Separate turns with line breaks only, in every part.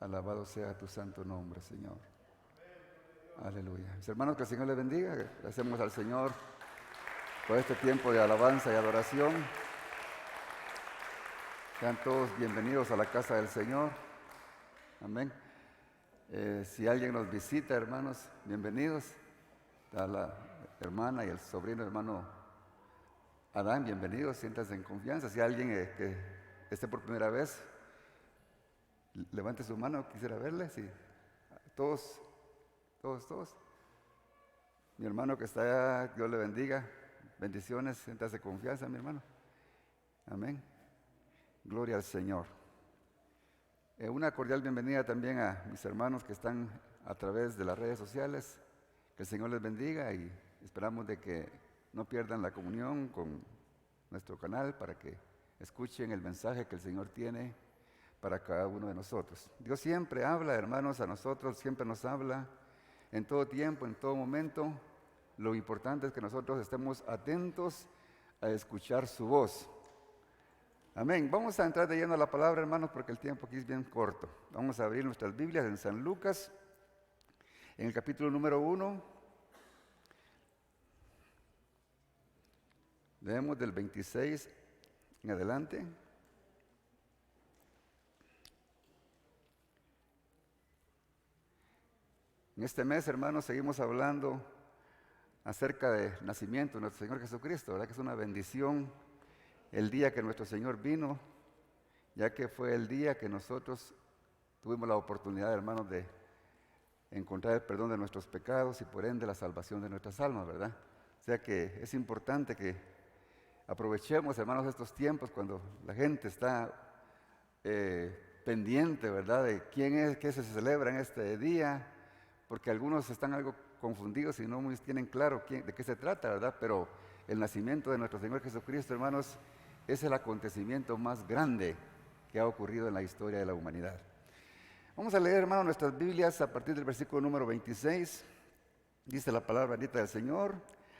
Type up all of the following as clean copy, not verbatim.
Alabado sea tu santo nombre, Señor. Aleluya. Mis hermanos, que el Señor les bendiga. Agradecemos al Señor por este tiempo de alabanza y adoración. Sean todos bienvenidos a la casa del Señor. Amén. Si alguien nos visita, hermanos, bienvenidos. A la hermana y el sobrino hermano Adán, bienvenidos, siéntanse en confianza. Si alguien que esté por primera vez, levante su mano, quisiera verle. Sí. Todos. Mi hermano que está allá, Dios le bendiga. Bendiciones, siéntase confianza, mi hermano. Amén. Gloria al Señor. Una cordial bienvenida también a mis hermanos que están a través de las redes sociales. Que el Señor les bendiga y esperamos de que no pierdan la comunión con nuestro canal para que escuchen el mensaje que el Señor tiene para cada uno de nosotros. Dios siempre habla, hermanos, a nosotros, siempre nos habla en todo tiempo, en todo momento. Lo importante es que nosotros estemos atentos a escuchar su voz. Amén. Vamos a entrar de lleno a la palabra, hermanos, porque el tiempo aquí es bien corto. Vamos a abrir nuestras Biblias en San Lucas, en el capítulo número 1. Leemos del 26 en adelante. En este mes, hermanos, seguimos hablando acerca del nacimiento de nuestro Señor Jesucristo, ¿verdad? Que es una bendición el día que nuestro Señor vino, ya que fue el día que nosotros tuvimos la oportunidad, hermanos, de encontrar el perdón de nuestros pecados y por ende la salvación de nuestras almas, ¿verdad? O sea que es importante que aprovechemos, hermanos, estos tiempos cuando la gente está pendiente, ¿verdad?, de quién es, qué se celebra en este día, porque algunos están algo confundidos y no muy tienen claro de qué se trata, ¿verdad? Pero el nacimiento de nuestro Señor Jesucristo, hermanos, es el acontecimiento más grande que ha ocurrido en la historia de la humanidad. Vamos a leer, hermanos, nuestras Biblias a partir del versículo número 26. Dice la palabra bendita del Señor.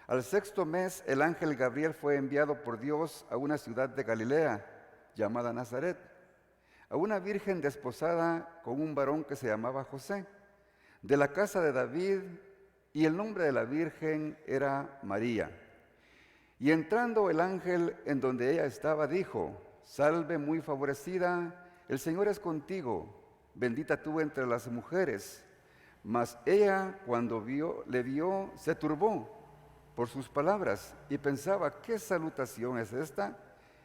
Al sexto mes, el ángel Gabriel fue enviado por Dios a una ciudad de Galilea, llamada Nazaret, a una virgen desposada con un varón que se llamaba José, de la casa de David, y el nombre de la virgen era María. Y entrando el ángel en donde ella estaba, dijo: Salve muy favorecida, el Señor es contigo, bendita tú entre las mujeres. Mas ella, cuando le vio, se turbó por sus palabras y pensaba: ¿qué salutación es esta?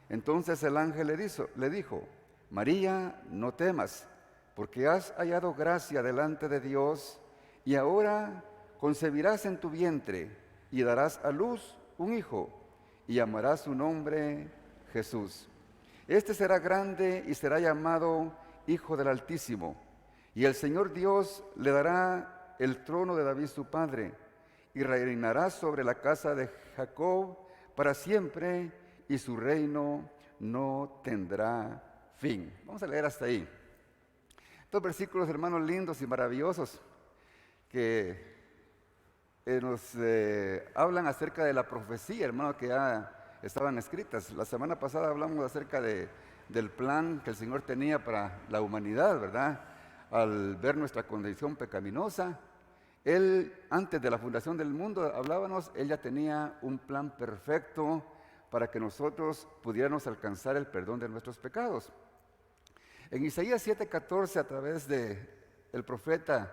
Entonces el ángel le dijo: María, no temas, porque has hallado gracia delante de Dios, y ahora concebirás en tu vientre y darás a luz un hijo, y llamarás su nombre Jesús. Este será grande y será llamado Hijo del Altísimo, y el Señor Dios le dará el trono de David su padre, y reinará sobre la casa de Jacob para siempre, y su reino no tendrá fin. Vamos a leer hasta ahí. Estos versículos, hermanos, lindos y maravillosos que nos hablan acerca de la profecía, hermanos, que ya estaban escritas. La semana pasada hablamos acerca del plan que el Señor tenía para la humanidad, ¿verdad? Al ver nuestra condición pecaminosa, Él, antes de la fundación del mundo, Él ya tenía un plan perfecto para que nosotros pudiéramos alcanzar el perdón de nuestros pecados. En Isaías 7:14, a través del profeta,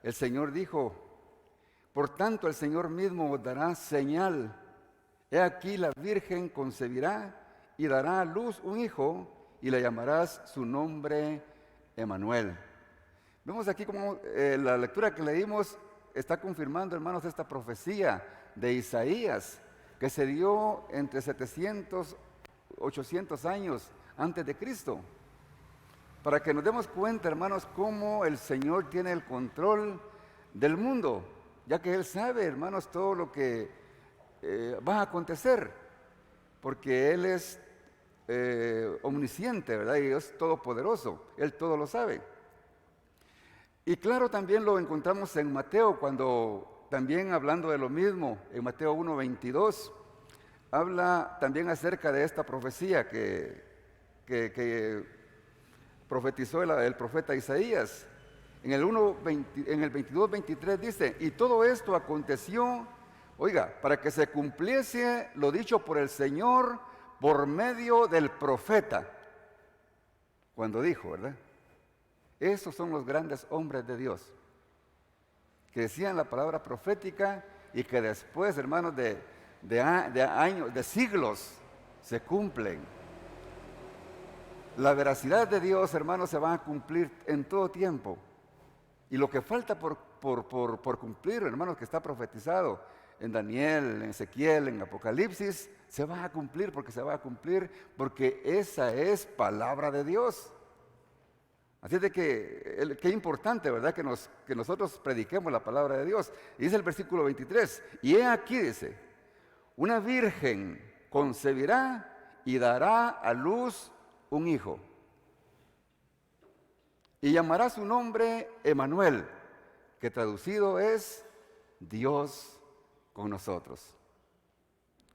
el Señor dijo: Por tanto, el Señor mismo os dará señal. He aquí, la Virgen concebirá y dará a luz un hijo, y le llamarás su nombre Emmanuel. Vemos aquí como la lectura que leímos está confirmando, hermanos, esta profecía de Isaías, que se dio entre 700, 800 años antes de Cristo. Para que nos demos cuenta, hermanos, cómo el Señor tiene el control del mundo, ya que Él sabe, hermanos, todo lo que va a acontecer, porque Él es omnisciente, ¿verdad? Y es todopoderoso, Él todo lo sabe. Y claro, también lo encontramos en Mateo, cuando también hablando de lo mismo, en Mateo 1:22, habla también acerca de esta profecía que profetizó el profeta Isaías. En el 22:23 dice, y todo esto aconteció, oiga, para que se cumpliese lo dicho por el Señor por medio del profeta. Cuando dijo, ¿verdad? Esos son los grandes hombres de Dios, que decían la palabra profética y que después, hermanos, de años, de siglos, se cumplen. La veracidad de Dios, hermanos, se va a cumplir en todo tiempo. Y lo que falta por cumplir, hermanos, que está profetizado en Daniel, en Ezequiel, en Apocalipsis, se va a cumplir porque esa es palabra de Dios. Así es de que, qué importante, ¿verdad? Que nosotros prediquemos la palabra de Dios. Y dice el versículo 23, y he aquí, dice, una virgen concebirá y dará a luz un hijo. Y llamará su nombre Emanuel, que traducido es Dios con nosotros.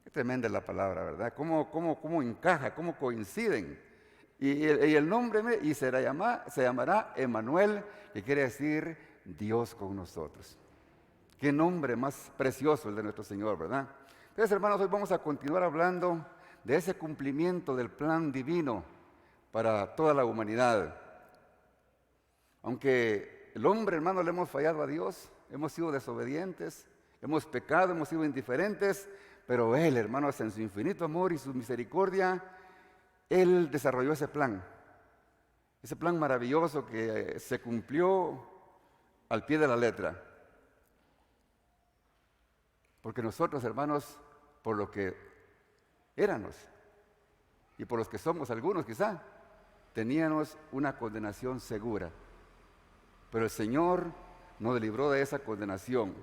Qué tremenda es la palabra, ¿verdad? ¿Cómo encaja, cómo coinciden? Y el nombre se llamará Emanuel, que quiere decir Dios con nosotros. Qué nombre más precioso el de nuestro Señor, ¿verdad? Entonces, hermanos, hoy vamos a continuar hablando de ese cumplimiento del plan divino para toda la humanidad. Aunque el hombre, hermano, le hemos fallado a Dios, hemos sido desobedientes, hemos pecado, hemos sido indiferentes, pero Él, hermanos, en su infinito amor y su misericordia, Él desarrolló ese plan maravilloso que se cumplió al pie de la letra. Porque nosotros, hermanos, por lo que éramos y por los que somos algunos quizá, teníamos una condenación segura. Pero el Señor nos libró de esa condenación.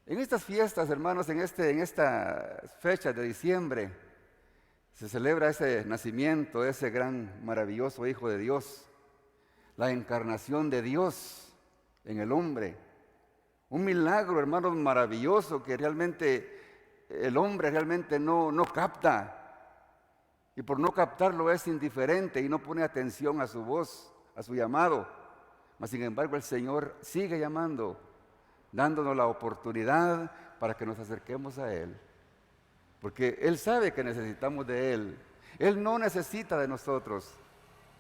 En estas fiestas, hermanos, en estas fechas de diciembre, se celebra ese nacimiento de ese gran, maravilloso Hijo de Dios, la encarnación de Dios en el hombre. Un milagro, hermanos, maravilloso que realmente el hombre realmente no capta. Y por no captarlo es indiferente y no pone atención a su voz, a su llamado. Mas sin embargo el Señor sigue llamando, dándonos la oportunidad para que nos acerquemos a Él. Porque Él sabe que necesitamos de Él. Él no necesita de nosotros.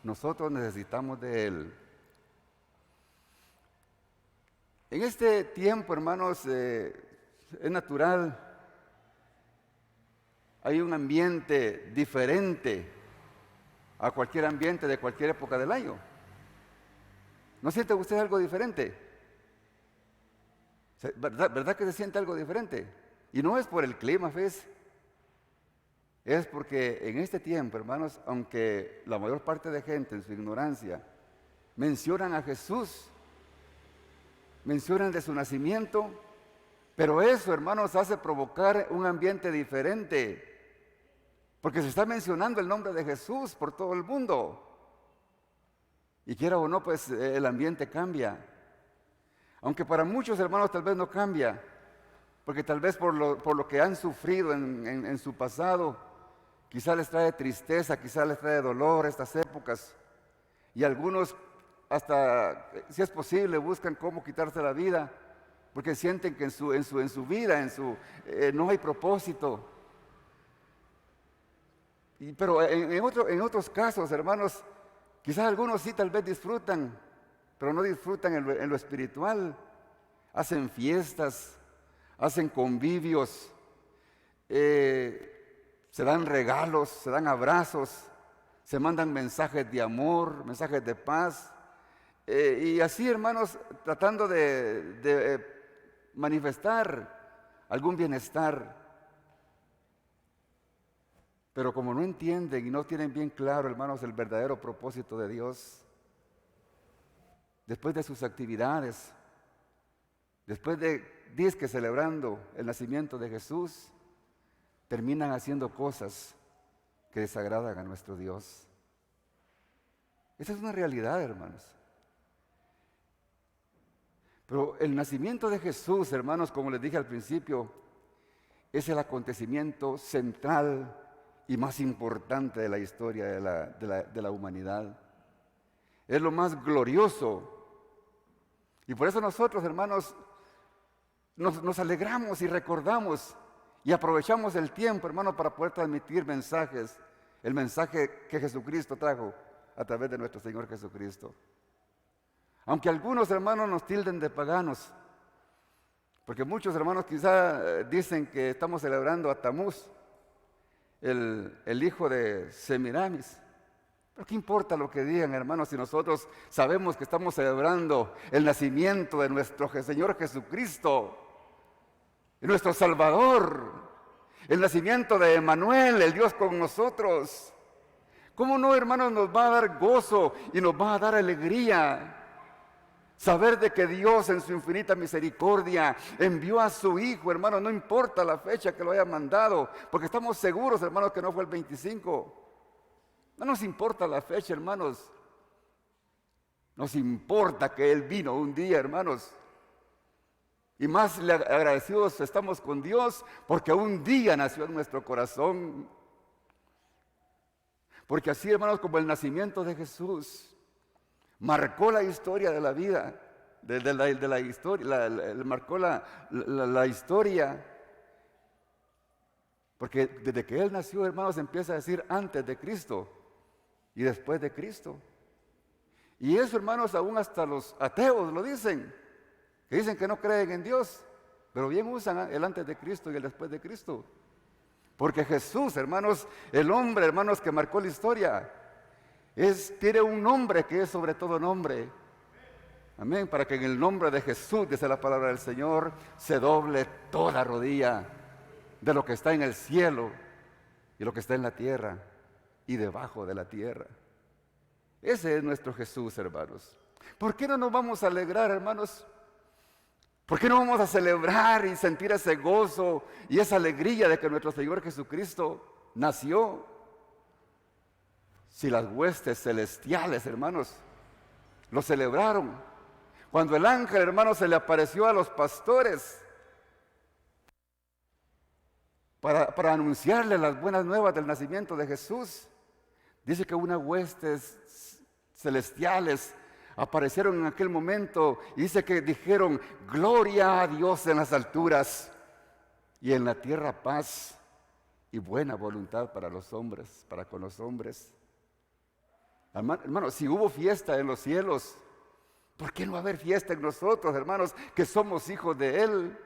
Nosotros necesitamos de Él. En este tiempo, hermanos, es natural. Hay un ambiente diferente a cualquier ambiente de cualquier época del año. ¿No siente usted algo diferente? ¿Verdad que se siente algo diferente? Y no es por el clima, ¿ves? Es porque en este tiempo, hermanos, aunque la mayor parte de gente en su ignorancia mencionan a Jesús, mencionan de su nacimiento, pero eso, hermanos, hace provocar un ambiente diferente. Porque se está mencionando el nombre de Jesús por todo el mundo. Y quiera o no, pues el ambiente cambia. Aunque para muchos hermanos tal vez no cambia. Porque tal vez por lo que han sufrido en su pasado, quizá les trae tristeza, quizá les trae dolor estas épocas. Y algunos hasta, si es posible, buscan cómo quitarse la vida. Porque sienten que en su vida, no hay propósito. Pero en otros casos, hermanos, quizás algunos sí tal vez disfrutan, pero no disfrutan en lo espiritual. Hacen fiestas, hacen convivios, se dan regalos, se dan abrazos, se mandan mensajes de amor, mensajes de paz. Y así, hermanos, tratando de manifestar algún bienestar. Pero como no entienden y no tienen bien claro, hermanos, el verdadero propósito de Dios, después de sus actividades, después de disque celebrando el nacimiento de Jesús, terminan haciendo cosas que desagradan a nuestro Dios. Esa es una realidad, hermanos. Pero el nacimiento de Jesús, hermanos, como les dije al principio, es el acontecimiento central y más importante de la historia de la humanidad. Es lo más glorioso. Y por eso nosotros, hermanos, nos alegramos y recordamos y aprovechamos el tiempo, hermano, para poder transmitir mensajes, el mensaje que Jesucristo trajo a través de nuestro Señor Jesucristo. Aunque algunos hermanos nos tilden de paganos, porque muchos hermanos quizá dicen que estamos celebrando a Tamuz, el hijo de Semiramis. Pero ¿qué importa lo que digan, hermanos, si nosotros sabemos que estamos celebrando el nacimiento de nuestro Señor Jesucristo, nuestro Salvador, el nacimiento de Emmanuel, el Dios con nosotros? ¿Cómo no, hermanos, nos va a dar gozo y nos va a dar alegría saber de que Dios en su infinita misericordia envió a su Hijo, hermanos? No importa la fecha que lo haya mandado, porque estamos seguros, hermanos, que no fue el 25. No nos importa la fecha, hermanos. Nos importa que Él vino un día, hermanos. Y más agradecidos estamos con Dios porque un día nació en nuestro corazón. Porque así, hermanos, como el nacimiento de Jesús marcó la historia de la vida, de la historia, marcó la historia. Porque desde que Él nació, hermanos, empieza a decir antes de Cristo y después de Cristo. Y eso, hermanos, aún hasta los ateos lo dicen, que dicen que no creen en Dios, pero bien usan el antes de Cristo y el después de Cristo. Porque Jesús, hermanos, el hombre, hermanos, que marcó la historia, tiene un nombre que es sobre todo nombre. Amén. Para que en el nombre de Jesús, dice la palabra del Señor, se doble toda rodilla de lo que está en el cielo y lo que está en la tierra y debajo de la tierra. Ese es nuestro Jesús, hermanos. ¿Por qué no nos vamos a alegrar, hermanos? ¿Por qué no vamos a celebrar y sentir ese gozo y esa alegría de que nuestro Señor Jesucristo nació? Si las huestes celestiales, hermanos, lo celebraron. Cuando el ángel, hermanos, se le apareció a los pastores para anunciarle las buenas nuevas del nacimiento de Jesús, dice que unas huestes celestiales aparecieron en aquel momento y dice que dijeron: gloria a Dios en las alturas y en la tierra paz y buena voluntad para los hombres, para con los hombres. Hermanos, si hubo fiesta en los cielos, ¿por qué no va a haber fiesta en nosotros, hermanos, que somos hijos de Él?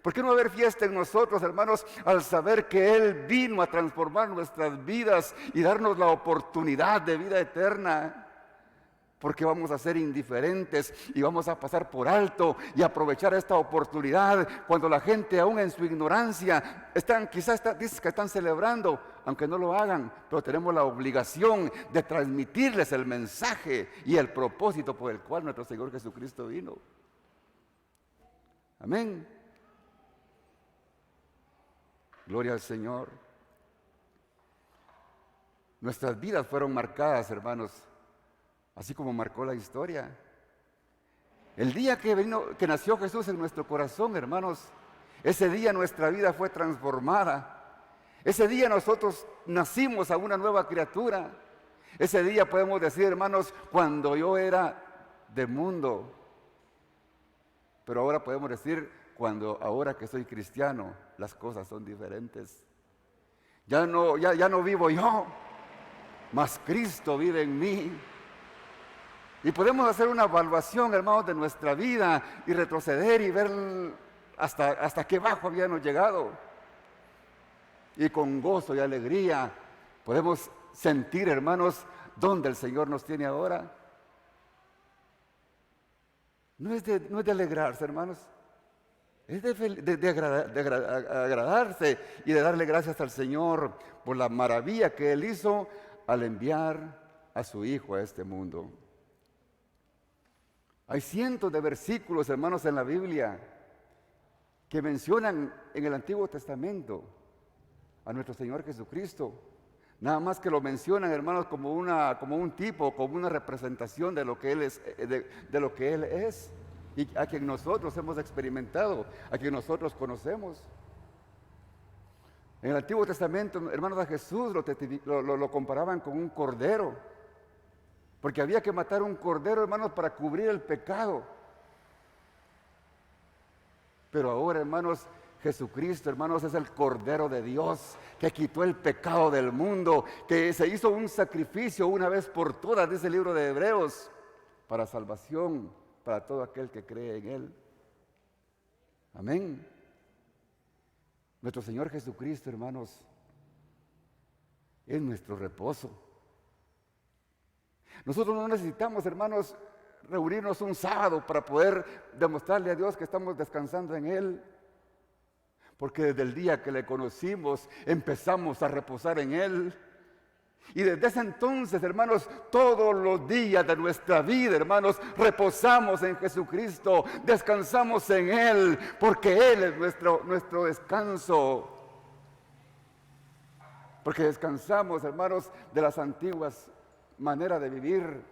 ¿Por qué no va a haber fiesta en nosotros, hermanos, al saber que Él vino a transformar nuestras vidas y darnos la oportunidad de vida eterna? Porque vamos a ser indiferentes y vamos a pasar por alto y aprovechar esta oportunidad cuando la gente, aún en su ignorancia, dicen que están celebrando, aunque no lo hagan, pero tenemos la obligación de transmitirles el mensaje y el propósito por el cual nuestro Señor Jesucristo vino. Amén. Gloria al Señor. Nuestras vidas fueron marcadas, hermanos, así como marcó la historia. El día que nació Jesús en nuestro corazón, hermanos, ese día nuestra vida fue transformada. Ese día nosotros nacimos a una nueva criatura. Ese día podemos decir, hermanos, cuando yo era del mundo. Pero ahora podemos decir, ahora que soy cristiano, las cosas son diferentes. Ya no vivo yo, mas Cristo vive en mí. Y podemos hacer una evaluación, hermanos, de nuestra vida y retroceder y ver hasta qué bajo habíamos llegado. Y con gozo y alegría podemos sentir, hermanos, dónde el Señor nos tiene ahora. No es de alegrarse, hermanos. Es de agradarse y de darle gracias al Señor por la maravilla que Él hizo al enviar a su Hijo a este mundo. Hay cientos de versículos, hermanos, en la Biblia que mencionan en el Antiguo Testamento a nuestro Señor Jesucristo. Nada más que lo mencionan, hermanos, como un tipo, como una representación de lo que Él es, de lo que Él es, y a quien nosotros hemos experimentado, a quien nosotros conocemos. En el Antiguo Testamento, hermanos, a Jesús lo comparaban con un cordero, porque había que matar un cordero, hermanos, para cubrir el pecado. Pero ahora, hermanos, Jesucristo, hermanos, es el Cordero de Dios que quitó el pecado del mundo, que se hizo un sacrificio una vez por todas, dice el libro de Hebreos, para salvación, para todo aquel que cree en Él. Amén. Nuestro Señor Jesucristo, hermanos, es nuestro reposo. Nosotros no necesitamos, hermanos, reunirnos un sábado para poder demostrarle a Dios que estamos descansando en Él. Porque desde el día que le conocimos, empezamos a reposar en Él. Y desde ese entonces, hermanos, todos los días de nuestra vida, hermanos, reposamos en Jesucristo, descansamos en Él, porque Él es nuestro descanso. Porque descansamos, hermanos, de las antiguas maneras de vivir,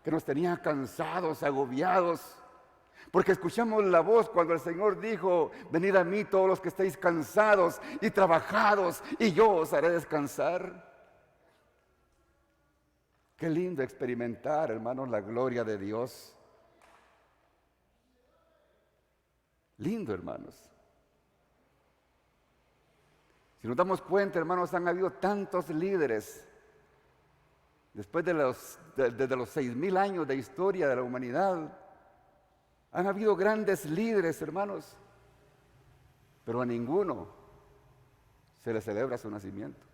que nos tenían cansados, agobiados. Porque escuchamos la voz cuando el Señor dijo: venid a mí todos los que estéis cansados y trabajados, y yo os haré descansar. Qué lindo experimentar, hermanos, la gloria de Dios. Lindo, hermanos. Si nos damos cuenta, hermanos, han habido tantos líderes. Después desde los 6,000 años de historia de la humanidad, han habido grandes líderes, hermanos, pero a ninguno se le celebra su nacimiento.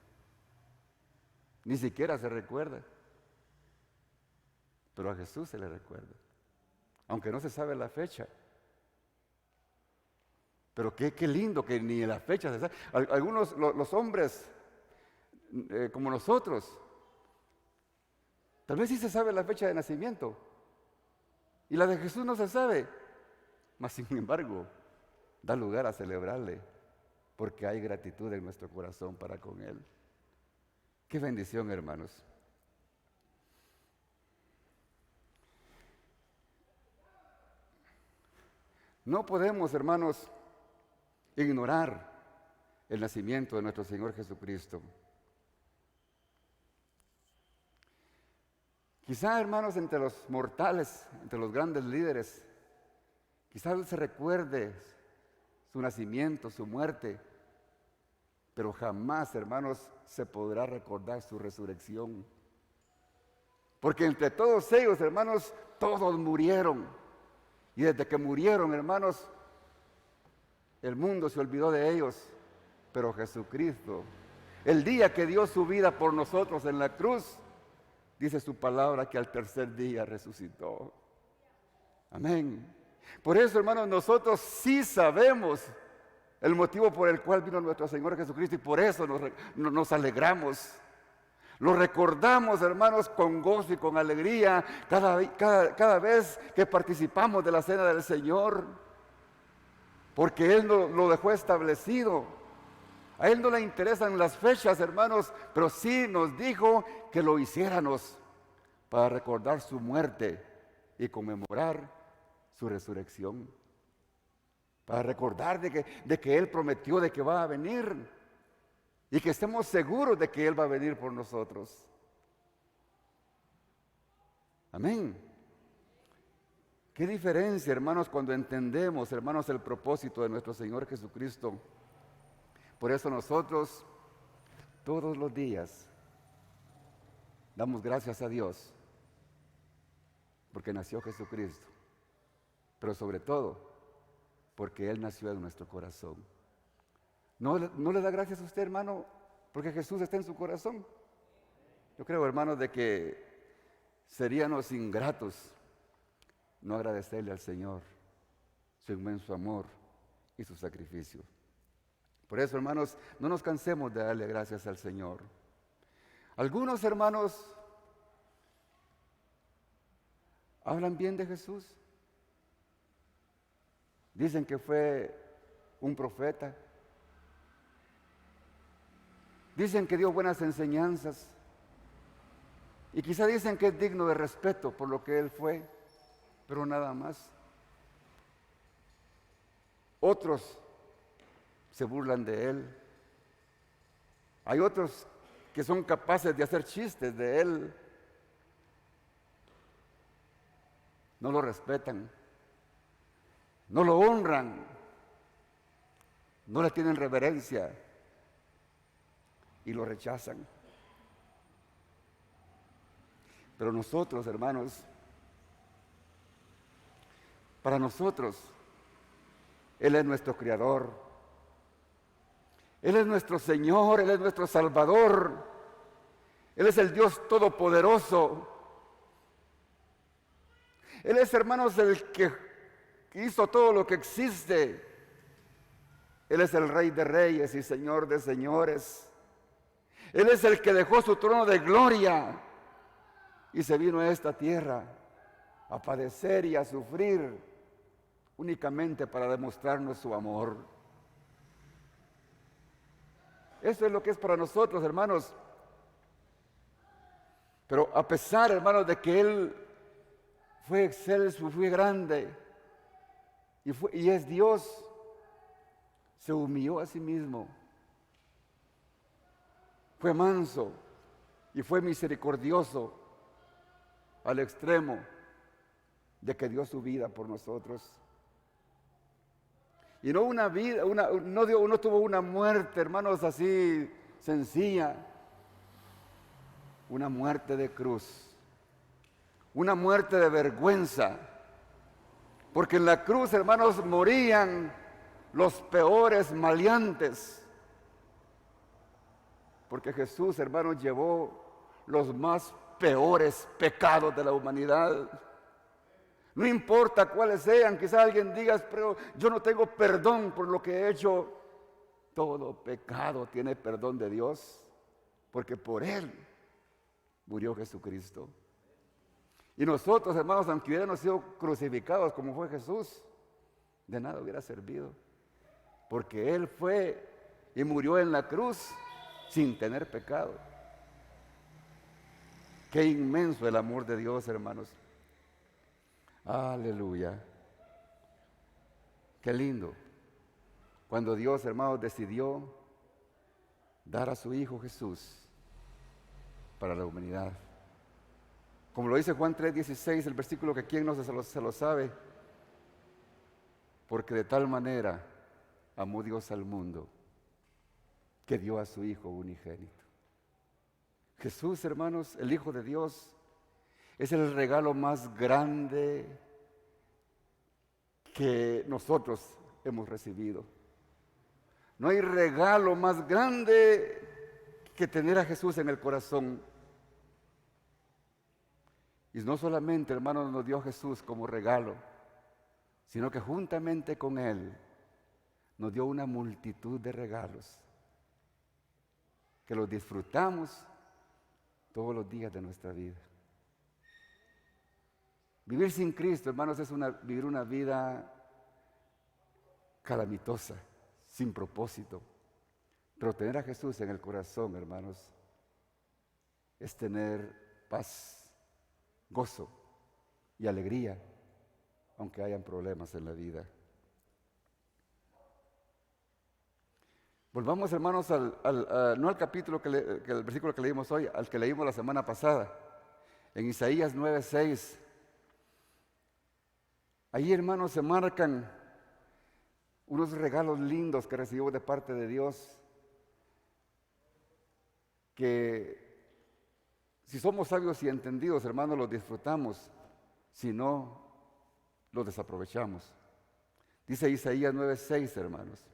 Ni siquiera se recuerda. Pero a Jesús se le recuerda, aunque no se sabe la fecha. Pero qué lindo que ni la fecha se sabe. Algunos, los hombres, como nosotros, tal vez sí se sabe la fecha de nacimiento, y la de Jesús no se sabe, mas sin embargo, da lugar a celebrarle, porque hay gratitud en nuestro corazón para con Él. Qué bendición, hermanos. No podemos, hermanos, ignorar el nacimiento de nuestro Señor Jesucristo. Quizá, hermanos, entre los mortales, entre los grandes líderes, quizás se recuerde su nacimiento, su muerte, pero jamás, hermanos, se podrá recordar su resurrección. Porque entre todos ellos, hermanos, todos murieron. Y desde que murieron, hermanos, el mundo se olvidó de ellos. Pero Jesucristo, el día que dio su vida por nosotros en la cruz, dice su palabra que al tercer día resucitó. Amén. Por eso, hermanos, nosotros sí sabemos el motivo por el cual vino nuestro Señor Jesucristo, y por eso nos alegramos. Lo recordamos, hermanos, con gozo y con alegría cada vez que participamos de la cena del Señor, porque Él lo dejó establecido. A Él no le interesan las fechas, hermanos, pero sí nos dijo que lo hiciéramos para recordar su muerte y conmemorar su resurrección. Para recordar de que Él prometió de que va a venir y que estemos seguros de que Él va a venir por nosotros. Amén. Qué diferencia, hermanos, cuando entendemos, hermanos, el propósito de nuestro Señor Jesucristo. Por eso nosotros todos los días damos gracias a Dios porque nació Jesucristo, pero sobre todo porque Él nació en nuestro corazón. ¿No le da gracias a usted, hermano, porque Jesús está en su corazón? Yo creo, hermanos, de que seríamos ingratos no agradecerle al Señor su inmenso amor y su sacrificio. Por eso, hermanos, no nos cansemos de darle gracias al Señor. Algunos, hermanos, hablan bien de Jesús. Dicen que fue un profeta. Dicen que dio buenas enseñanzas. Y quizá dicen que es digno de respeto por lo que Él fue, pero nada más. Otros se burlan de Él, Hay otros que son capaces de hacer chistes de Él. No lo respetan, no lo honran, no le tienen reverencia y lo rechazan. Pero nosotros, hermanos, para nosotros, Él es nuestro Creador, Él es nuestro Señor, Él es nuestro Salvador, Él es el Dios Todopoderoso. Él es, hermanos, el que hizo todo lo que existe. Él es el Rey de Reyes y Señor de Señores. Él es el que dejó su trono de gloria y se vino a esta tierra a padecer y a sufrir únicamente para demostrarnos su amor. Eso es lo que es para nosotros, hermanos. Pero a pesar, hermanos, de que Él fue excelso, fue grande y es Dios, se humilló a sí mismo. Fue manso y fue misericordioso al extremo de que dio su vida por nosotros. Y no una vida, no tuvo una muerte, hermanos, así sencilla, una muerte de cruz. Una muerte de vergüenza, porque en la cruz, hermanos, morían los peores maleantes, porque Jesús, hermanos, llevó los más peores pecados de la humanidad. No importa cuáles sean, quizás alguien diga, pero yo no tengo perdón por lo que he hecho. Todo pecado tiene perdón de Dios, porque por Él murió Jesucristo. Y nosotros, hermanos, aunque hubiéramos sido crucificados como fue Jesús, de nada hubiera servido. Porque Él fue y murió en la cruz sin tener pecado. Qué inmenso el amor de Dios, hermanos. Aleluya. Qué lindo. Cuando Dios, hermanos, decidió dar a su Hijo Jesús para la humanidad. Como lo dice Juan 3:16, el versículo que quién no se lo sabe. Porque de tal manera amó Dios al mundo, que dio a su Hijo unigénito. Jesús, hermanos, el Hijo de Dios, es el regalo más grande que nosotros hemos recibido. No hay regalo más grande que tener a Jesús en el corazón. Y no solamente, hermanos, nos dio Jesús como regalo, sino que juntamente con Él nos dio una multitud de regalos que los disfrutamos todos los días de nuestra vida. Vivir sin Cristo, hermanos, es vivir una vida calamitosa, sin propósito. Pero tener a Jesús en el corazón, hermanos, es tener paz, gozo y alegría, aunque hayan problemas en la vida. Volvamos, hermanos, no al capítulo, el versículo que leímos hoy, al que leímos la semana pasada, en Isaías 9:6. Ahí, hermanos, se marcan unos regalos lindos que recibimos de parte de Dios, que si somos sabios y entendidos, hermanos, los disfrutamos, si no, los desaprovechamos. Dice Isaías 9:6, hermanos.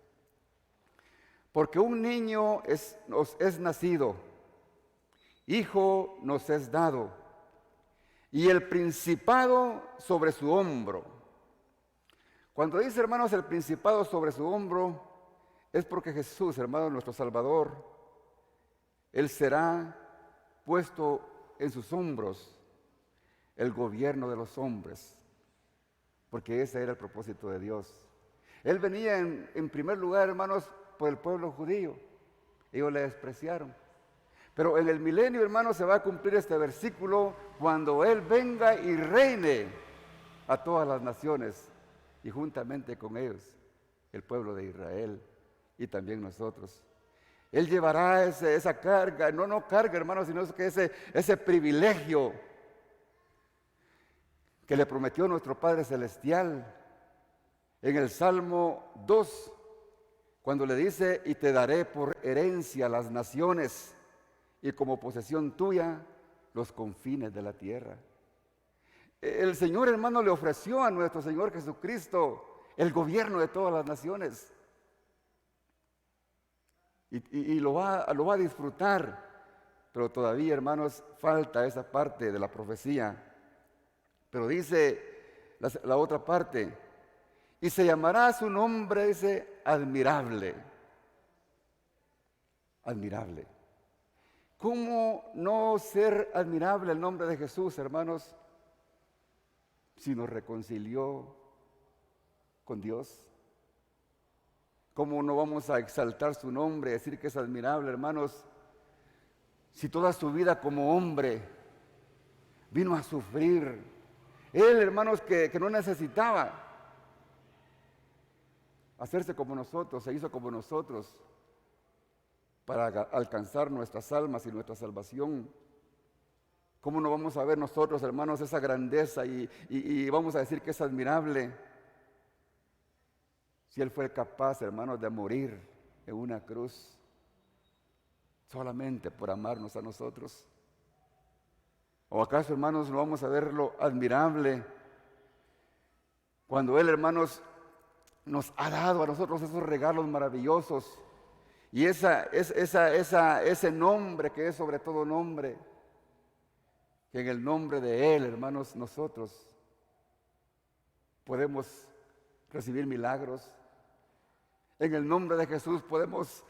Porque un niño nos es nacido, hijo nos es dado, y el principado sobre su hombro. Cuando dice, hermanos, el principado sobre su hombro, es porque Jesús, hermanos, nuestro Salvador, Él será puesto en sus hombros el gobierno de los hombres, porque ese era el propósito de Dios. Él venía en primer lugar, hermanos, por el pueblo judío. Ellos le despreciaron. Pero en el milenio, hermanos, se va a cumplir este versículo cuando Él venga y reine a todas las naciones y juntamente con ellos el pueblo de Israel y también nosotros. Él llevará esa carga, no carga, hermanos, sino que ese privilegio que le prometió nuestro Padre Celestial en el Salmo 2, cuando le dice: y te daré por herencia las naciones y como posesión tuya los confines de la tierra. El Señor, hermano, le ofreció a nuestro Señor Jesucristo el gobierno de todas las naciones. Y lo va a disfrutar. Pero todavía, hermanos, falta esa parte de la profecía. Pero dice la otra parte: y se llamará su nombre, dice, admirable. Admirable. ¿Cómo no ser admirable el nombre de Jesús, hermanos, si nos reconcilió con Dios? ¿Cómo no vamos a exaltar su nombre, decir que es admirable, hermanos, si toda su vida como hombre vino a sufrir? Él, hermanos, que no necesitaba hacerse como nosotros, se hizo como nosotros para alcanzar nuestras almas y nuestra salvación. ¿Cómo no vamos a ver nosotros, hermanos, esa grandeza y vamos a decir que es admirable si Él fue capaz, hermanos, de morir en una cruz solamente por amarnos a nosotros? ¿O acaso, hermanos, no vamos a verlo admirable cuando Él, hermanos, nos ha dado a nosotros esos regalos maravillosos y ese nombre que es sobre todo nombre, que en el nombre de Él, hermanos, nosotros podemos recibir milagros? En el nombre de Jesús podemos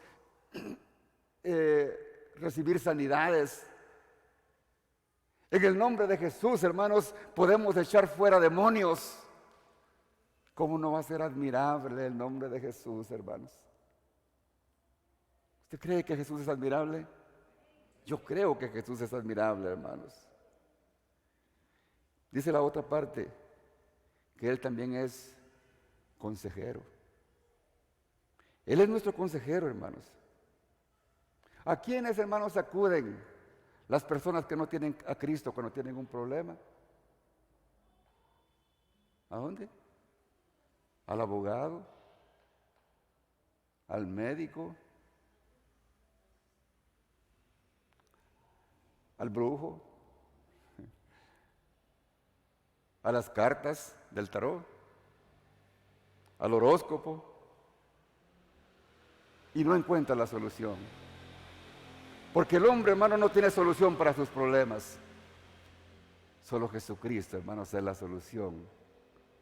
recibir sanidades. En el nombre de Jesús, hermanos, podemos echar fuera demonios. ¿Cómo no va a ser admirable el nombre de Jesús, hermanos? ¿Usted cree que Jesús es admirable? Yo creo que Jesús es admirable, hermanos. Dice la otra parte, que Él también es consejero. Él es nuestro consejero, hermanos. ¿A quiénes, hermanos, acuden las personas que no tienen a Cristo cuando tienen un problema? ¿A dónde? ¿Al abogado? ¿Al médico? ¿Al brujo? ¿A las cartas del tarot? ¿Al horóscopo? Y no encuentra la solución. Porque el hombre, hermano, no tiene solución para sus problemas. Solo Jesucristo, hermanos, es la solución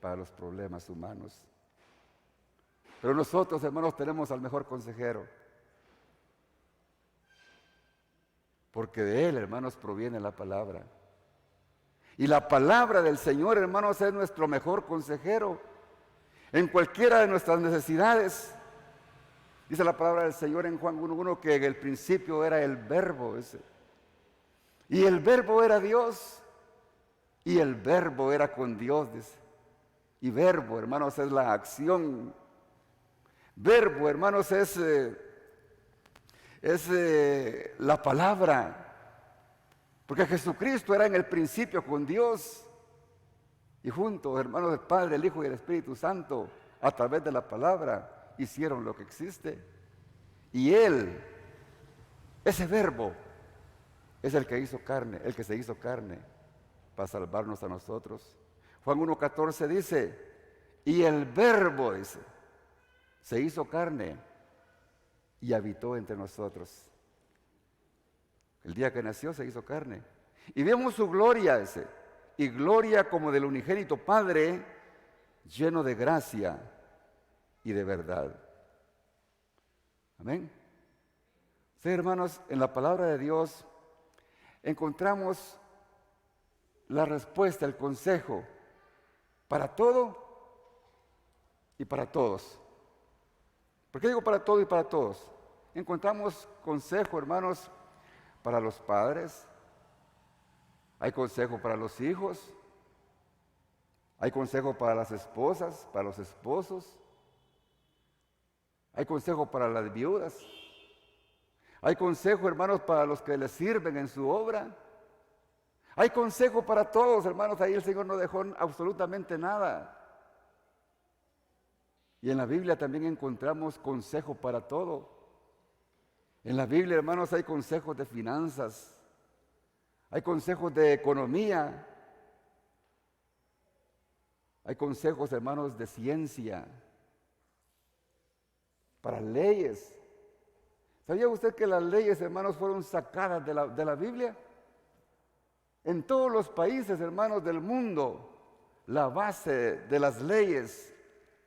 para los problemas humanos. Pero nosotros, hermanos, tenemos al mejor consejero. Porque de Él, hermanos, proviene la palabra. Y la palabra del Señor, hermanos, es nuestro mejor consejero en cualquiera de nuestras necesidades. Dice la palabra del Señor en Juan 1:1 que en el principio era el Verbo ese. Y el Verbo era Dios. Y el Verbo era con Dios, dice. Y verbo, hermanos, es la acción. Verbo, hermanos, es la palabra. Porque Jesucristo era en el principio con Dios. Y juntos, hermanos, el Padre, el Hijo y el Espíritu Santo, a través de la palabra, hicieron lo que existe. Y Él, ese verbo, es el que hizo carne, el que se hizo carne para salvarnos a nosotros. Juan 1:14 dice, y el verbo, dice, se hizo carne y habitó entre nosotros. El día que nació se hizo carne. Y vemos su gloria, dice, y gloria como del unigénito Padre, lleno de gracia y de verdad. Amén. Sí, hermanos, en la palabra de Dios encontramos la respuesta, el consejo para todo y para todos. ¿Por qué digo para todo y para todos? Encontramos consejo, hermanos, para los padres, hay consejo para los hijos, hay consejo para las esposas, para los esposos, hay consejo para las viudas, Hay consejo, hermanos, para los que les sirven en su obra. Hay consejo para todos, hermanos. Ahí el Señor no dejó absolutamente nada. Y en la Biblia también encontramos consejo para todo. En la Biblia, hermanos, hay consejos de finanzas. Hay consejos de economía. Hay consejos, hermanos, de ciencia. Para leyes. ¿Sabía usted que las leyes, hermanos, fueron sacadas de la Biblia? En todos los países, hermanos, del mundo, la base de las leyes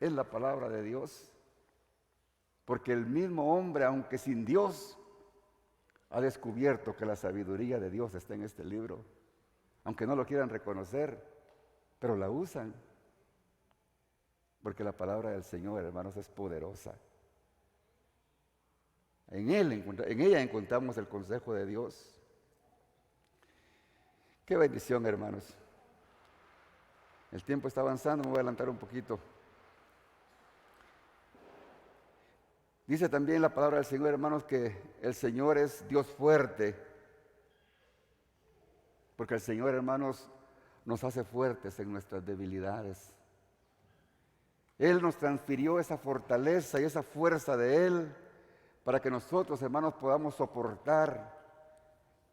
es la palabra de Dios. Porque el mismo hombre, aunque sin Dios, ha descubierto que la sabiduría de Dios está en este libro. Aunque no lo quieran reconocer, pero la usan. Porque la palabra del Señor, hermanos, es poderosa. En ella encontramos el consejo de Dios. Qué bendición, hermanos. El tiempo está avanzando, me voy a adelantar un poquito. Dice también la palabra del Señor, hermanos, que el Señor es Dios fuerte. Porque el Señor, hermanos, nos hace fuertes en nuestras debilidades. Él nos transfirió esa fortaleza y esa fuerza de Él para que nosotros, hermanos, podamos soportar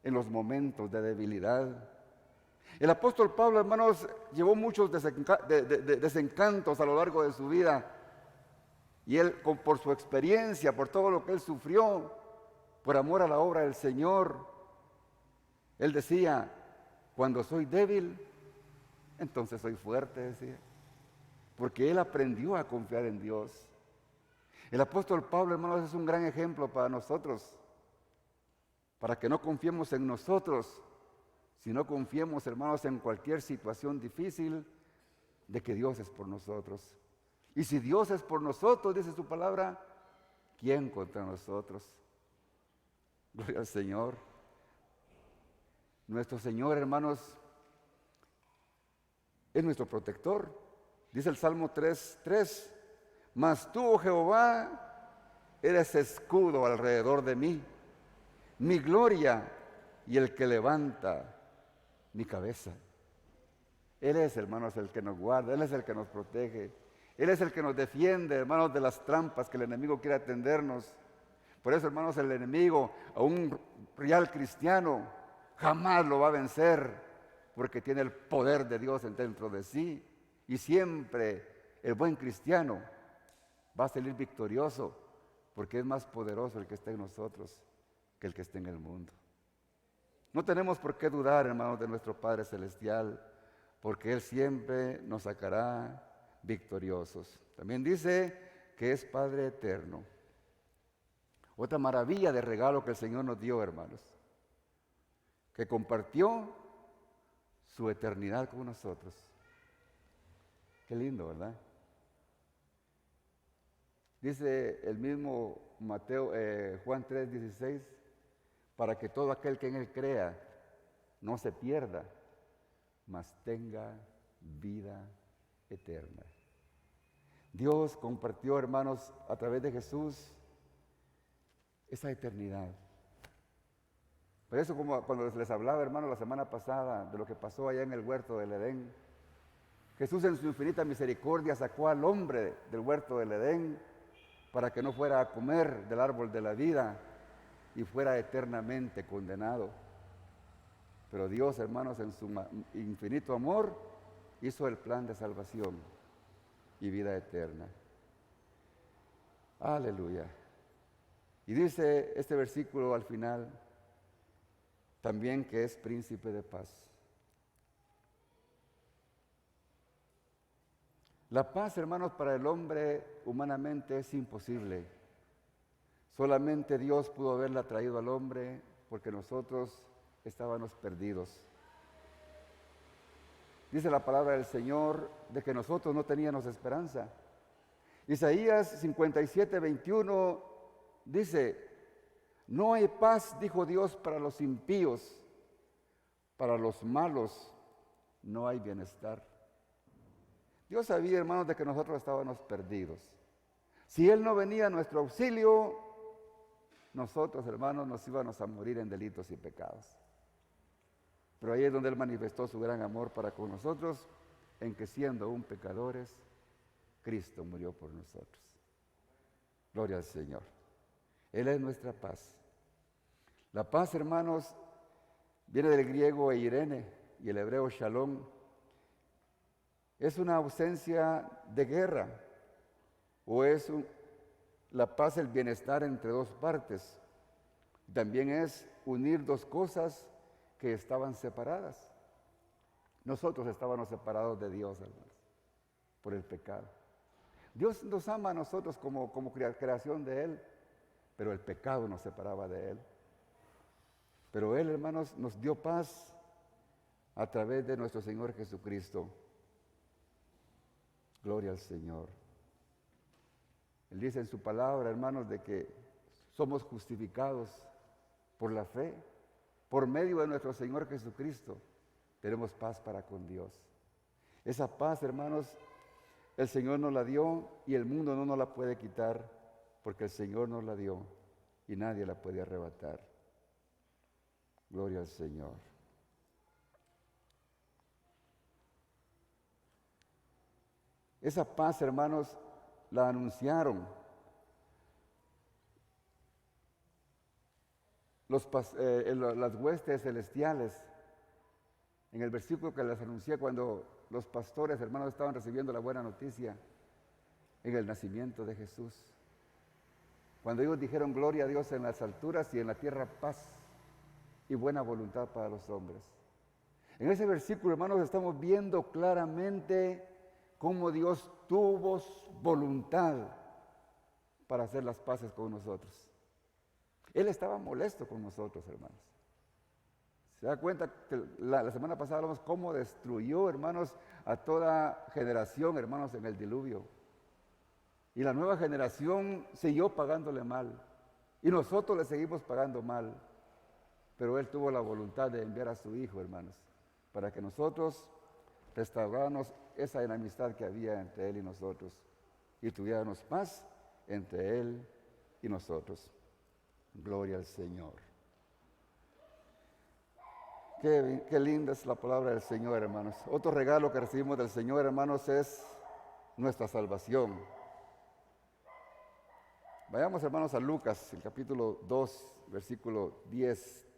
en los momentos de debilidad. El apóstol Pablo, hermanos, llevó muchos desencantos a lo largo de su vida. Y él, por su experiencia, por todo lo que él sufrió, por amor a la obra del Señor, él decía, cuando soy débil, entonces soy fuerte, decía. Porque él aprendió a confiar en Dios. El apóstol Pablo, hermanos, es un gran ejemplo para nosotros. Para que no confiemos en nosotros, sino confiemos, hermanos, en cualquier situación difícil, de que Dios es por nosotros. Y si Dios es por nosotros, dice su palabra, ¿quién contra nosotros? Gloria al Señor. Nuestro Señor, hermanos, es nuestro protector. Dice el Salmo 3:3, mas tú, oh Jehová, eres escudo alrededor de mí, mi gloria y el que levanta mi cabeza. Él es, hermanos, el que nos guarda, Él es el que nos protege. Él es el que nos defiende, hermanos, de las trampas que el enemigo quiere tendernos. Por eso, hermanos, el enemigo a un real cristiano jamás lo va a vencer, porque tiene el poder de Dios dentro de sí. Y siempre el buen cristiano va a salir victorioso, porque es más poderoso el que está en nosotros que el que está en el mundo. No tenemos por qué dudar, hermanos, de nuestro Padre Celestial, porque Él siempre nos sacará victoriosos. También dice que es Padre eterno. Otra maravilla de regalo que el Señor nos dio, hermanos, que compartió su eternidad con nosotros. Qué lindo, ¿verdad? Dice el mismo Juan 3:16, para que todo aquel que en Él crea no se pierda, mas tenga vida eterna. Dios compartió, hermanos, a través de Jesús esa eternidad. Por eso, como cuando les hablaba, hermanos, la semana pasada de lo que pasó allá en el huerto del Edén, Jesús en su infinita misericordia sacó al hombre del huerto del Edén para que no fuera a comer del árbol de la vida y fuera eternamente condenado. Pero Dios, hermanos, en su infinito amor, hizo el plan de salvación y vida eterna. Aleluya. Y dice este versículo al final, también que es príncipe de paz. La paz, hermanos, para el hombre humanamente es imposible. Solamente Dios pudo haberla traído al hombre porque nosotros estábamos perdidos. Dice la palabra del Señor de que nosotros no teníamos esperanza. Isaías 57:21 dice, no hay paz, dijo Dios, para los impíos, para los malos no hay bienestar. Dios sabía, hermanos, de que nosotros estábamos perdidos. Si Él no venía a nuestro auxilio, nosotros, hermanos, nos íbamos a morir en delitos y pecados. Pero ahí es donde Él manifestó su gran amor para con nosotros, en que siendo aún pecadores, Cristo murió por nosotros. Gloria al Señor. Él es nuestra paz. La paz, hermanos, viene del griego eirene y el hebreo shalom. Es una ausencia de guerra, o es la paz, el bienestar entre dos partes. También es unir dos cosas que estaban separadas. Nosotros estábamos separados de Dios, hermanos, por el pecado. Dios nos ama a nosotros como creación de Él, pero el pecado nos separaba de Él. Pero Él, hermanos, nos dio paz a través de nuestro Señor Jesucristo. Gloria al Señor. Él dice en su palabra, hermanos, de que somos justificados por la fe, por medio de nuestro Señor Jesucristo. Tenemos paz para con Dios. Esa paz, hermanos, el Señor nos la dio y el mundo no nos la puede quitar, porque el Señor nos la dio y nadie la puede arrebatar. Gloria al Señor. Esa paz, hermanos, la anunciaron las huestes celestiales. En el versículo que les anuncié cuando los pastores, hermanos, estaban recibiendo la buena noticia en el nacimiento de Jesús. Cuando ellos dijeron gloria a Dios en las alturas y en la tierra paz y buena voluntad para los hombres. En ese versículo, hermanos, estamos viendo claramente cómo Dios tuvo voluntad para hacer las paces con nosotros. Él estaba molesto con nosotros, hermanos. ¿Se da cuenta que la semana pasada hablamos cómo destruyó, hermanos, a toda generación, hermanos, en el diluvio? Y la nueva generación siguió pagándole mal. Y nosotros le seguimos pagando mal. Pero Él tuvo la voluntad de enviar a su Hijo, hermanos, para que nosotros restauráramos esa enemistad que había entre Él y nosotros y tuviéramos paz entre Él y nosotros. Gloria al Señor. Qué linda es la palabra del Señor, hermanos. Otro regalo que recibimos del Señor, hermanos, es nuestra salvación. Vayamos, hermanos, a Lucas, el capítulo 2, versículo 10,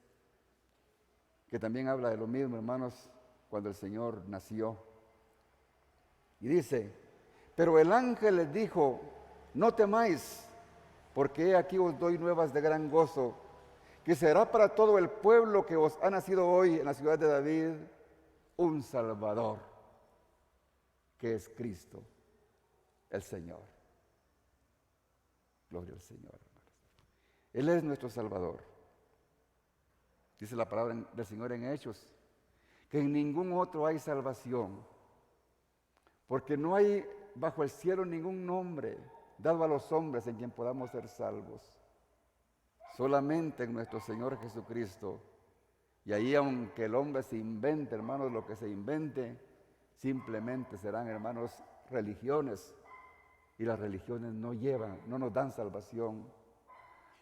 que también habla de lo mismo, hermanos, cuando el Señor nació. Y dice, pero el ángel les dijo, no temáis, porque he aquí os doy nuevas de gran gozo, que será para todo el pueblo que os ha nacido hoy en la ciudad de David un Salvador, que es Cristo, el Señor. Gloria al Señor, hermanos. Él es nuestro Salvador. Dice la palabra del Señor en Hechos, que en ningún otro hay salvación, porque no hay bajo el cielo ningún nombre dado a los hombres en quien podamos ser salvos. Solamente en nuestro Señor Jesucristo. Y ahí, aunque el hombre se invente, hermanos, lo que se invente, simplemente serán, hermanos, religiones. Y las religiones no nos dan salvación.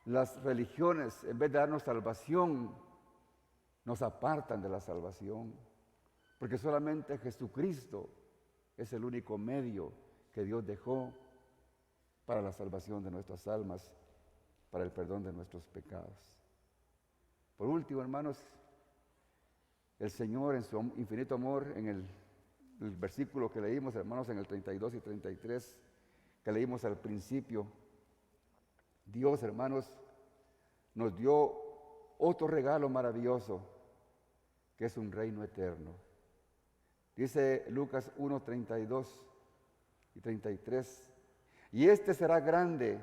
Las religiones, en vez de darnos salvación, nos apartan de la salvación. Porque solamente Jesucristo es el único medio que Dios dejó para la salvación de nuestras almas, para el perdón de nuestros pecados. Por último, hermanos, el Señor en su infinito amor, en el versículo que leímos, hermanos, en el 32 y 33, que leímos al principio, Dios, hermanos, nos dio otro regalo maravilloso, que es un reino eterno. Dice Lucas 1, 32 y 33, y este será grande,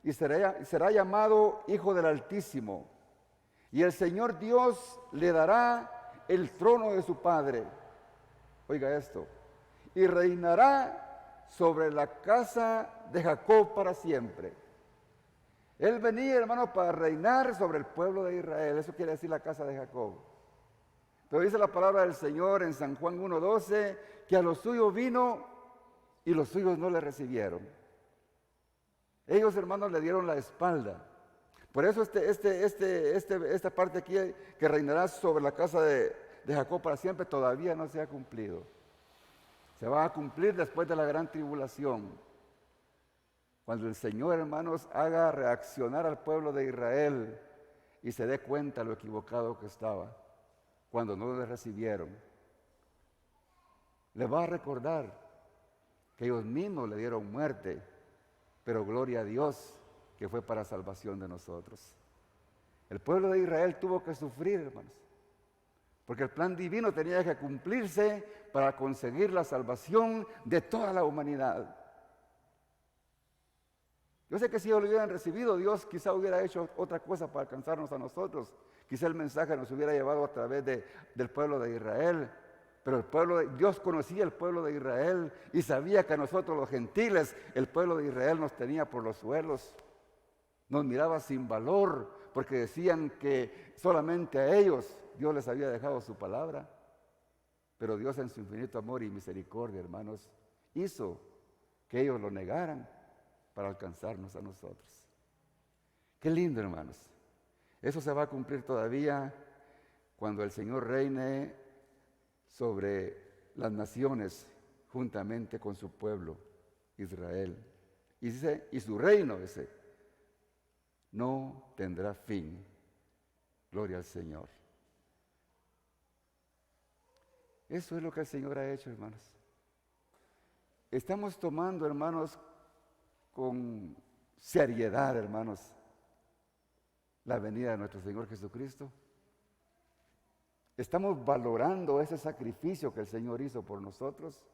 y será llamado Hijo del Altísimo, y el Señor Dios le dará el trono de su Padre. Oiga esto, y reinará sobre la casa de Jacob para siempre. Él venía, hermano, para reinar sobre el pueblo de Israel. Eso quiere decir la casa de Jacob. Pero dice la palabra del Señor en San Juan 1:12, que a los suyos vino y los suyos no le recibieron. Ellos, hermanos, le dieron la espalda. Por eso esta parte aquí que reinará sobre la casa de Jacob para siempre todavía no se ha cumplido. Se va a cumplir después de la gran tribulación. Cuando el Señor, hermanos, haga reaccionar al pueblo de Israel y se dé cuenta lo equivocado que estaba, cuando no le recibieron. Le va a recordar que ellos mismos le dieron muerte, pero gloria a Dios que fue para salvación de nosotros. El pueblo de Israel tuvo que sufrir, hermanos, porque el plan divino tenía que cumplirse para conseguir la salvación de toda la humanidad. Yo sé que si ellos lo hubieran recibido, Dios quizá hubiera hecho otra cosa para alcanzarnos a nosotros. Quizá el mensaje nos hubiera llevado a través del pueblo de Israel. Pero Dios conocía el pueblo de Israel y sabía que a nosotros los gentiles, el pueblo de Israel nos tenía por los suelos. Nos miraba sin valor porque decían que solamente a ellos Dios les había dejado su palabra. Pero Dios en su infinito amor y misericordia, hermanos, hizo que ellos lo negaran para alcanzarnos a nosotros. Qué lindo, hermanos. Eso se va a cumplir todavía cuando el Señor reine sobre las naciones juntamente con su pueblo, Israel. Y dice, y su reino, dice, no tendrá fin. Gloria al Señor. Eso es lo que el Señor ha hecho, hermanos. Estamos tomando, hermanos, con seriedad, hermanos, la venida de nuestro Señor Jesucristo. ¿Estamos valorando ese sacrificio que el Señor hizo por nosotros?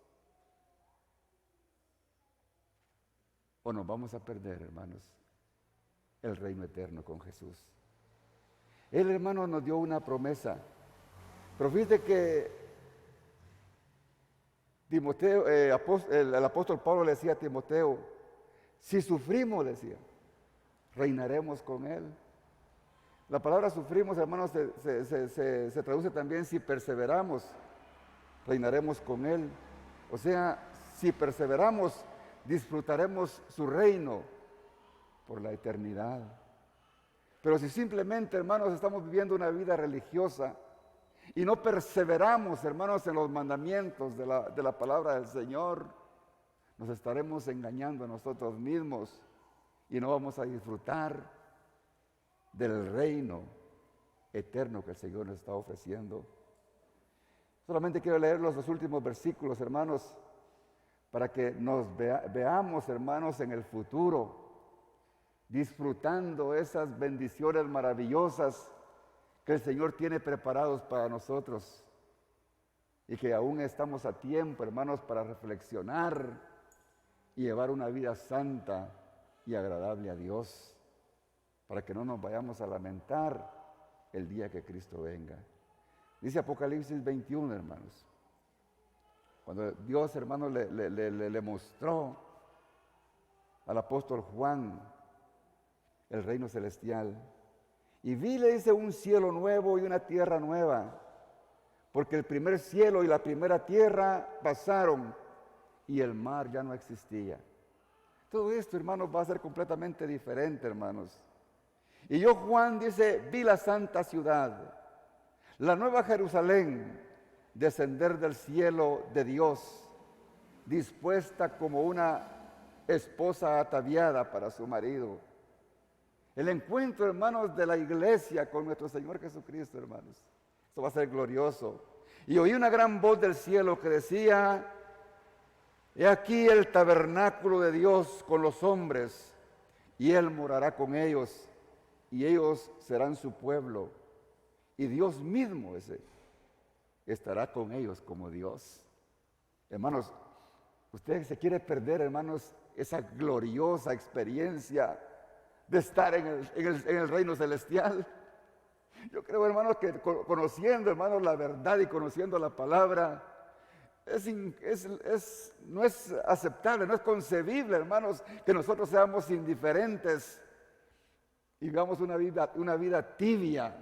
¿O nos vamos a perder, hermanos, el reino eterno con Jesús? Él, hermano, nos dio una promesa. Pero fíjate que Timoteo, el apóstol Pablo le decía a Timoteo, si sufrimos, decía, reinaremos con Él. La palabra sufrimos, hermanos, se traduce también si perseveramos, reinaremos con Él. O sea, si perseveramos, disfrutaremos su reino por la eternidad. Pero si simplemente, hermanos, estamos viviendo una vida religiosa y no perseveramos, hermanos, en los mandamientos de la palabra del Señor, nos estaremos engañando a nosotros mismos y no vamos a disfrutar del reino eterno que el Señor nos está ofreciendo. Solamente quiero leer los últimos versículos, hermanos, para que nos veamos, hermanos, en el futuro, disfrutando esas bendiciones maravillosas que el Señor tiene preparados para nosotros y que aún estamos a tiempo, hermanos, para reflexionar y llevar una vida santa y agradable a Dios, para que no nos vayamos a lamentar el día que Cristo venga. Dice Apocalipsis 21, hermanos, cuando Dios, hermanos, le mostró al apóstol Juan el reino celestial. Y vi, le dice, un cielo nuevo y una tierra nueva, porque el primer cielo y la primera tierra pasaron y el mar ya no existía. Todo esto, hermanos, va a ser completamente diferente, hermanos. Y yo, Juan, dice, vi la santa ciudad, la nueva Jerusalén, descender del cielo de Dios, dispuesta como una esposa ataviada para su marido. El encuentro, hermanos, de la iglesia con nuestro Señor Jesucristo, hermanos. Esto va a ser glorioso. Y oí una gran voz del cielo que decía, he aquí el tabernáculo de Dios con los hombres, y Él morará con ellos, y ellos serán su pueblo. Y Dios mismo estará con ellos como Dios. Hermanos, usted se quiere perder, hermanos, esa gloriosa experiencia de estar en el reino celestial. Yo creo, hermanos, que conociendo, hermanos, la verdad y conociendo la palabra, no es aceptable, no es concebible, hermanos, que nosotros seamos indiferentes y vivamos una vida tibia,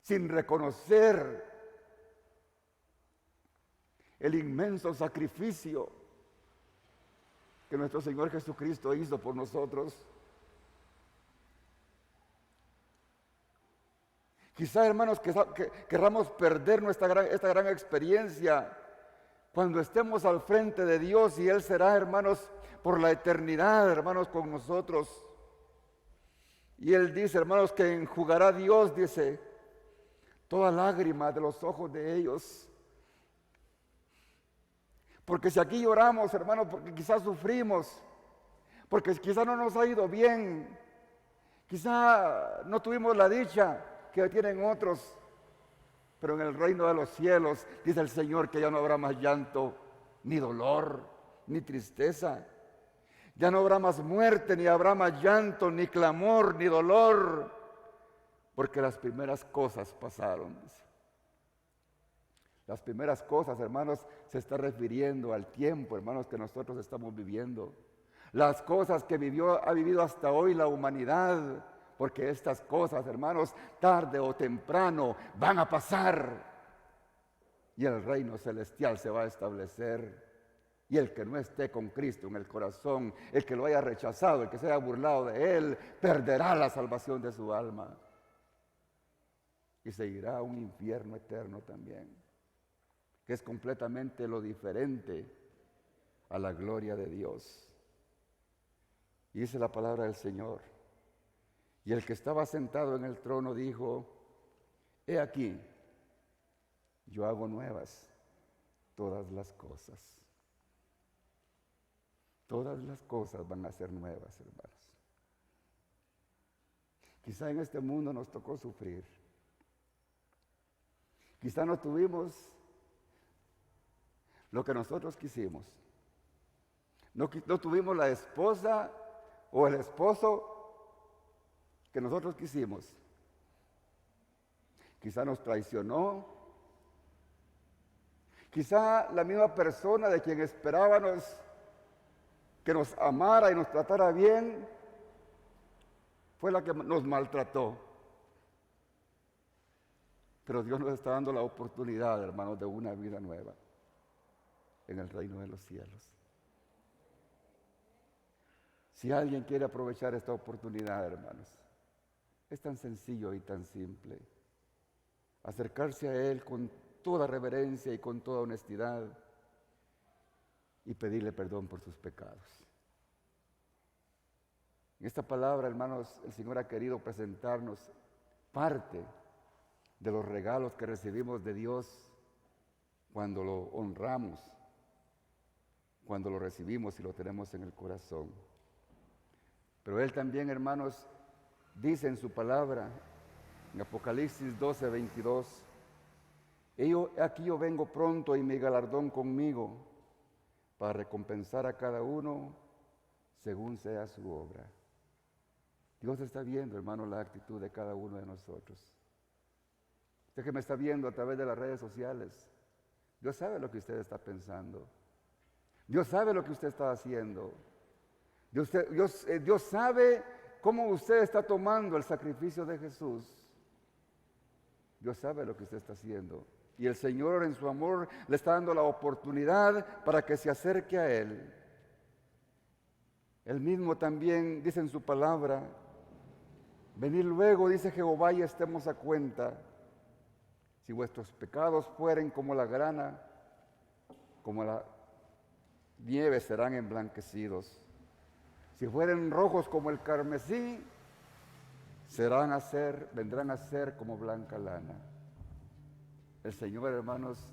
sin reconocer el inmenso sacrificio que nuestro Señor Jesucristo hizo por nosotros. Quizá, hermanos, querramos perder esta gran experiencia cuando estemos al frente de Dios y Él será, hermanos, por la eternidad, hermanos, con nosotros. Y Él dice, hermanos, que enjugará Dios, dice, toda lágrima de los ojos de ellos. Porque si aquí lloramos, hermanos, porque quizás sufrimos, porque quizás no nos ha ido bien, quizá no tuvimos la dicha que tienen otros, pero en el reino de los cielos, dice el Señor, que ya no habrá más llanto, ni dolor, ni tristeza. Ya no habrá más muerte, ni habrá más llanto, ni clamor, ni dolor, porque las primeras cosas pasaron, dice. Las primeras cosas, hermanos, se está refiriendo al tiempo, hermanos, que nosotros estamos viviendo. Las cosas que ha vivido hasta hoy la humanidad, porque estas cosas, hermanos, tarde o temprano van a pasar. Y el reino celestial se va a establecer. Y el que no esté con Cristo en el corazón, el que lo haya rechazado, el que se haya burlado de Él, perderá la salvación de su alma. Y seguirá a un infierno eterno también, que es completamente lo diferente a la gloria de Dios. Y dice la palabra del Señor. Y el que estaba sentado en el trono dijo, he aquí, yo hago nuevas todas las cosas. Todas las cosas van a ser nuevas, hermanos. Quizá en este mundo nos tocó sufrir. Quizá no tuvimos lo que nosotros quisimos. No tuvimos la esposa o el esposo que nosotros quisimos. Quizá nos traicionó. Quizá la misma persona de quien esperábamos que nos amara y nos tratara bien fue la que nos maltrató. Pero Dios nos está dando la oportunidad, hermanos, de una vida nueva en el reino de los cielos. Si alguien quiere aprovechar esta oportunidad, hermanos, es tan sencillo y tan simple. Acercarse a Él con toda reverencia y con toda honestidad y pedirle perdón por sus pecados. En esta palabra, hermanos, el Señor ha querido presentarnos parte de los regalos que recibimos de Dios cuando lo honramos, cuando lo recibimos y lo tenemos en el corazón. Pero Él también, hermanos, dice en su palabra, en Apocalipsis 12, 22, aquí yo vengo pronto y mi galardón conmigo para recompensar a cada uno según sea su obra. Dios está viendo, hermano, la actitud de cada uno de nosotros. Usted que me está viendo a través de las redes sociales, Dios sabe lo que usted está pensando. Dios sabe lo que usted está haciendo. Dios sabe cómo usted está tomando el sacrificio de Jesús. Dios sabe lo que usted está haciendo. Y el Señor en su amor le está dando la oportunidad para que se acerque a Él. Él mismo también dice en su palabra, venid luego, dice Jehová, y estemos a cuenta. Si vuestros pecados fueren como la grana, como la nieve serán emblanquecidos. Si fueren rojos como el carmesí, vendrán a ser como blanca lana. El Señor, hermanos,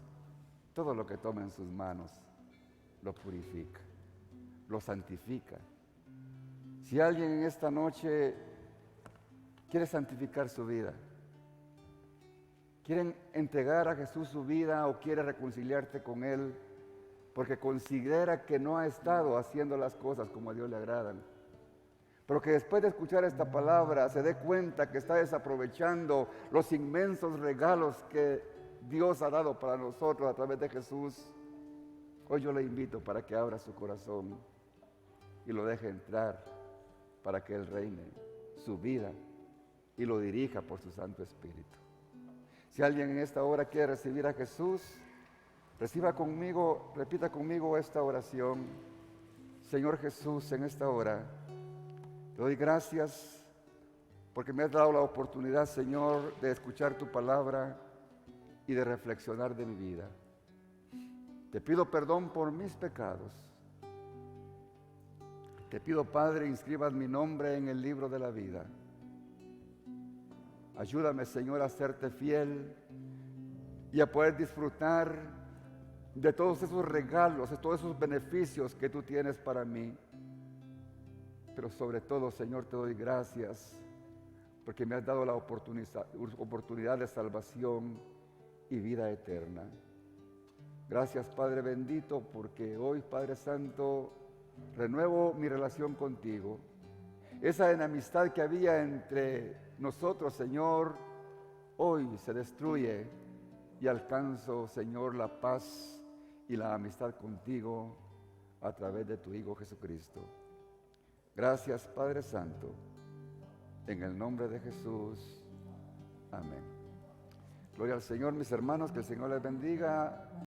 todo lo que toma en sus manos, lo purifica, lo santifica. Si alguien en esta noche quiere santificar su vida, quiere entregar a Jesús su vida o quiere reconciliarte con Él, porque considera que no ha estado haciendo las cosas como a Dios le agradan, pero que después de escuchar esta palabra se dé cuenta que está desaprovechando los inmensos regalos que Dios ha dado para nosotros a través de Jesús, hoy yo le invito para que abra su corazón y lo deje entrar para que Él reine su vida y lo dirija por su Santo Espíritu. Si alguien en esta hora quiere recibir a Jesús, repita conmigo esta oración. Señor Jesús, en esta hora, te doy gracias porque me has dado la oportunidad, Señor, de escuchar tu palabra y de reflexionar de mi vida. Te pido perdón por mis pecados. Te pido, Padre, inscribas mi nombre en el libro de la vida. Ayúdame, Señor, a serte fiel y a poder disfrutar de todos esos regalos, de todos esos beneficios que tú tienes para mí. Pero sobre todo, Señor, te doy gracias porque me has dado la oportunidad de salvación y vida eterna. Gracias, Padre bendito, porque hoy, Padre Santo, renuevo mi relación contigo. Esa enemistad que había entre nosotros, Señor, hoy se destruye y alcanzo, Señor, la paz y la amistad contigo a través de tu Hijo Jesucristo. Gracias, Padre Santo, en el nombre de Jesús. Amén. Gloria al Señor, mis hermanos, que el Señor les bendiga.